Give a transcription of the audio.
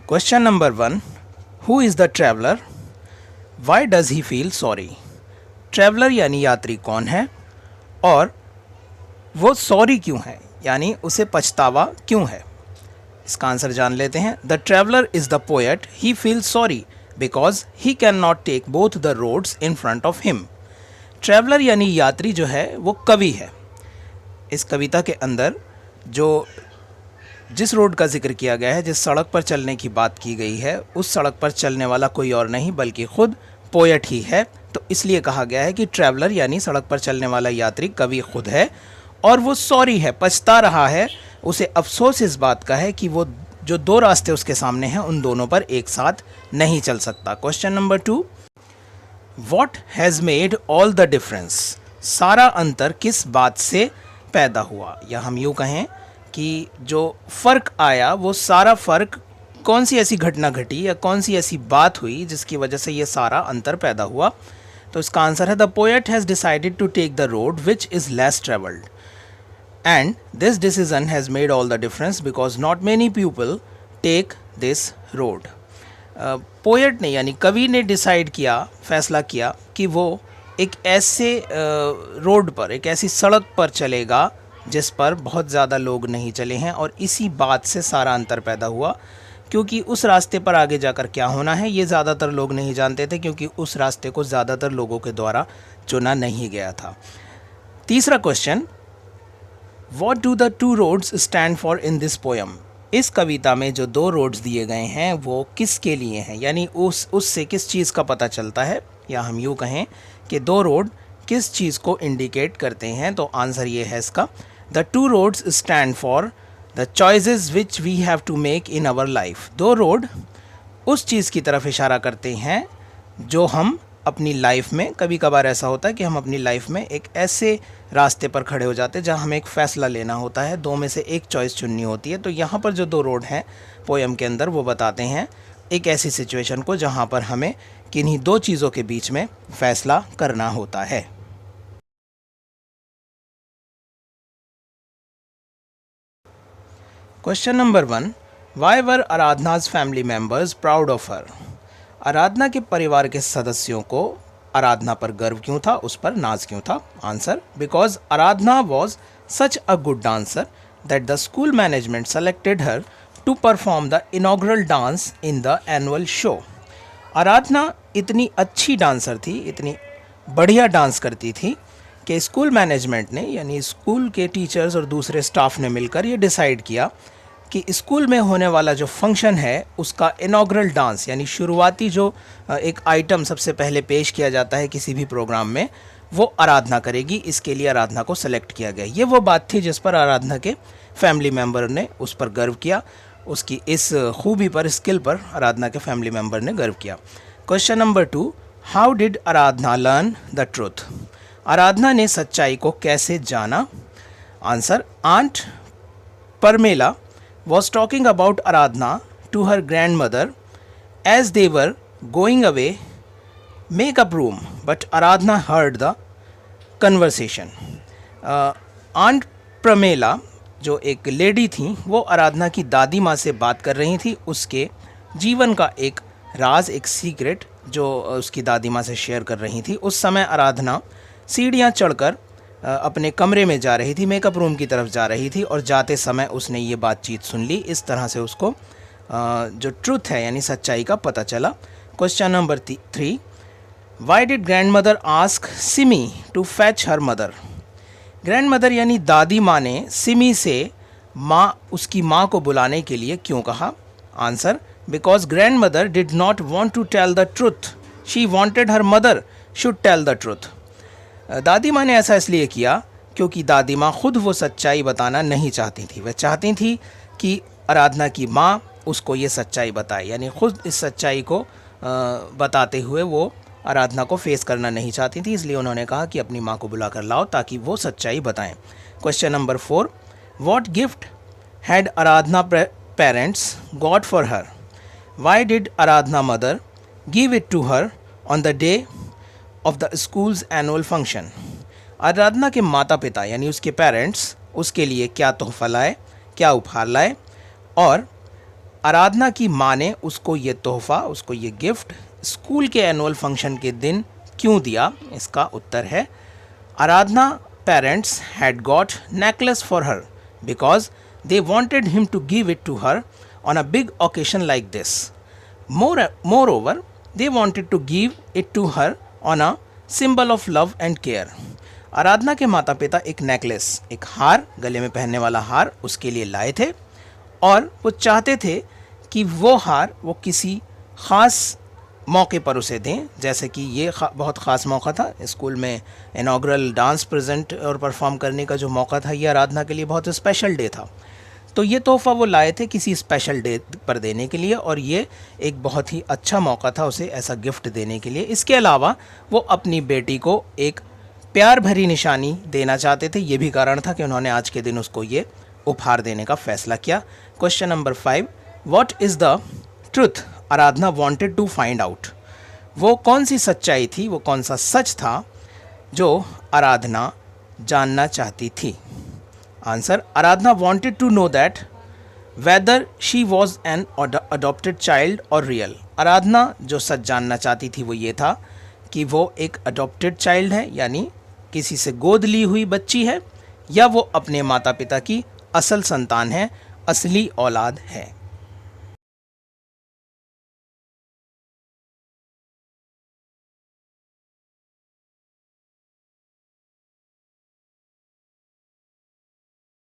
Question number 1, who is the traveller? Why does he feel sorry? Traveller यानी यात्री कौन है और वो सॉरी क्यों है, यानी उसे पछतावा क्यों है? इसका आंसर जान लेते हैं। The traveller is the poet, he feel sorry because he can not take both the roads in front of him. Traveller यानी यात्री जो है वो कवि है। इस कविता के अंदर जिस रोड का जिक्र किया गया है, जिस सड़क पर चलने की बात की गई है, उस सड़क पर चलने वाला कोई और नहीं बल्कि खुद पोएट ही है। तो इसलिए कहा गया है कि ट्रैवलर यानी सड़क पर चलने वाला यात्री कवि खुद है और वो सॉरी है, पछता रहा है। उसे अफसोस इस बात का है कि वो जो दो रास्ते उसके सामने हैं उन दोनों पर एक साथ नहीं चल सकता। Question number 2, what has made all the difference? सारा अंतर किस बात से पैदा हुआ, या हम यूँ कहें कि जो फ़र्क आया वो सारा फ़र्क कौन सी ऐसी घटना घटी या कौन सी ऐसी बात हुई जिसकी वजह से ये सारा अंतर पैदा हुआ? तो इसका आंसर है the poet has decided to take the road which is less travelled and this decision has made all the difference because not many people take this road. Poet ने यानी कवि ने डिसाइड किया, फैसला किया कि वो एक ऐसे रोड पर, एक ऐसी सड़क पर चलेगा जिस पर बहुत ज़्यादा लोग नहीं चले हैं, और इसी बात से सारा अंतर पैदा हुआ क्योंकि उस रास्ते पर आगे जाकर क्या होना है ये ज़्यादातर लोग नहीं जानते थे, क्योंकि उस रास्ते को ज़्यादातर लोगों के द्वारा चुना नहीं गया था। तीसरा question, what do the two roads stand for in this poem? इस कविता में जो दो रोड्स दिए गए हैं वो किसके लिए हैं, यानी उससे किस चीज़ का पता चलता है, या हम यूँ कहें कि दो रोड किस चीज़ को इंडिकेट करते हैं? तो आंसर ये है इसका, the two roads stand for the choices which we have to make in our life. दो रोड उस चीज़ की तरफ इशारा करते हैं जो हम अपनी लाइफ में, कभी कभार ऐसा होता है कि हम अपनी लाइफ में एक ऐसे रास्ते पर खड़े हो जाते हैं जहाँ हमें एक फ़ैसला लेना होता है, दो में से एक चॉइस चुननी होती है। तो यहाँ पर जो दो रोड हैं पोएम के अंदर वो बताते हैं एक ऐसी सिचुएशन को जहाँ पर हमें किन्हीं दो चीज़ों के बीच में फ़ैसला करना होता है। Question number 1, why were Aradhana's family members proud of her? Aradhana के परिवार के सदस्यों को आराधना पर गर्व क्यों था, उस पर नाज क्यों था? Answer, because Aradhana was such a good dancer that the school management selected her to perform the inaugural dance in the annual show. Aradhana इतनी अच्छी डांसर थी, इतनी बढ़िया डांस करती थी कि स्कूल मैनेजमेंट ने, यानी स्कूल के टीचर्स और दूसरे स्टाफ ने मिलकर ये डिसाइड किया कि स्कूल में होने वाला जो फंक्शन है उसका इनॉग्रल डांस, यानी शुरुआती जो एक आइटम सबसे पहले पेश किया जाता है किसी भी प्रोग्राम में, वो आराधना करेगी। इसके लिए आराधना को सेलेक्ट किया गया। ये वो बात थी जिस पर आराधना के फैमिली मेम्बर ने उस पर गर्व किया, उसकी इस खूबी पर, स्किल पर आराधना के फैमिली मेम्बर ने गर्व किया। Question number 2, how did Aradhana learn the truth? Aradhana ने सच्चाई को कैसे जाना? Answer, aunt Parmela was talking about Aradhna to her grandmother as they were going away make up room, but Aradhna heard the conversation. Aunt Pramela जो एक लेडी थी वो आराधना की दादी माँ से बात कर रही थी, उसके जीवन का एक राज, एक सीक्रेट जो उसकी दादी माँ से शेयर कर रही थी। उस समय आराधना सीढ़ियाँ चढ़कर अपने कमरे में जा रही थी, मेकअप रूम की तरफ जा रही थी, और जाते समय उसने ये बातचीत सुन ली। इस तरह से उसको जो ट्रुथ है यानी सच्चाई का पता चला। Question number 3, why did grandmother ask Simi to fetch her mother? Grandmother यानी दादी माँ ने सिमी से उसकी माँ को बुलाने के लिए क्यों कहा? Answer, because grandmother did not want to tell the truth, she wanted her mother should tell the truth. दादी माँ ने ऐसा इसलिए किया क्योंकि दादी माँ खुद वो सच्चाई बताना नहीं चाहती थी। वह चाहती थी कि आराधना की माँ उसको ये सच्चाई बताए, यानी खुद इस सच्चाई को बताते हुए वो आराधना को फेस करना नहीं चाहती थी, इसलिए उन्होंने कहा कि अपनी माँ को बुला कर लाओ ताकि वो सच्चाई बताएं। Question number 4, what gift had Aradhana parents got for her? Why did Aradhana mother give it to her on the day of the schools annual function? Aradhana के माता पिता यानी उसके पेरेंट्स उसके लिए क्या तोहफा लाए, क्या उपहार लाए, और आराधना की माँ ने उसको ये तोहफा, उसको ये गिफ्ट स्कूल के एनुअल फंक्शन के दिन क्यों दिया? इसका उत्तर है आराधना parents had got necklace for her because they wanted him to give it to her on a big occasion like this. Moreover, they wanted to give it to her on a symbol of love and care. आराधना के माता पिता एक necklace, एक हार, गले में पहनने वाला हार उसके लिए लाए थे और वो चाहते थे कि वो हार वो किसी ख़ास मौके पर उसे दें, जैसे कि ये बहुत ख़ास मौका था, स्कूल में इनॉग्रल डांस प्रेजेंट और परफॉर्म करने का जो मौका था, ये आराधना के लिए बहुत स्पेशल डे था। तो ये तोहफ़ा वो लाए थे किसी स्पेशल डे पर देने के लिए और ये एक बहुत ही अच्छा मौका था उसे ऐसा गिफ्ट देने के लिए। इसके अलावा वो अपनी बेटी को एक प्यार भरी निशानी देना चाहते थे, ये भी कारण था कि उन्होंने आज के दिन उसको ये उपहार देने का फैसला किया। Question number 5, what is the truth Aradhana wanted to find out? वो कौन सी सच्चाई थी, वो कौन सा सच था जो आराधना जानना चाहती थी? Answer, Aradhana wanted to know that whether she was an adopted child और रियल। आराधना जो सच जानना चाहती थी वो ये था कि वो एक अडॉप्टेड चाइल्ड है, यानी किसी से गोद ली हुई बच्ची है, या वो अपने माता पिता की असल संतान है, असली औलाद है।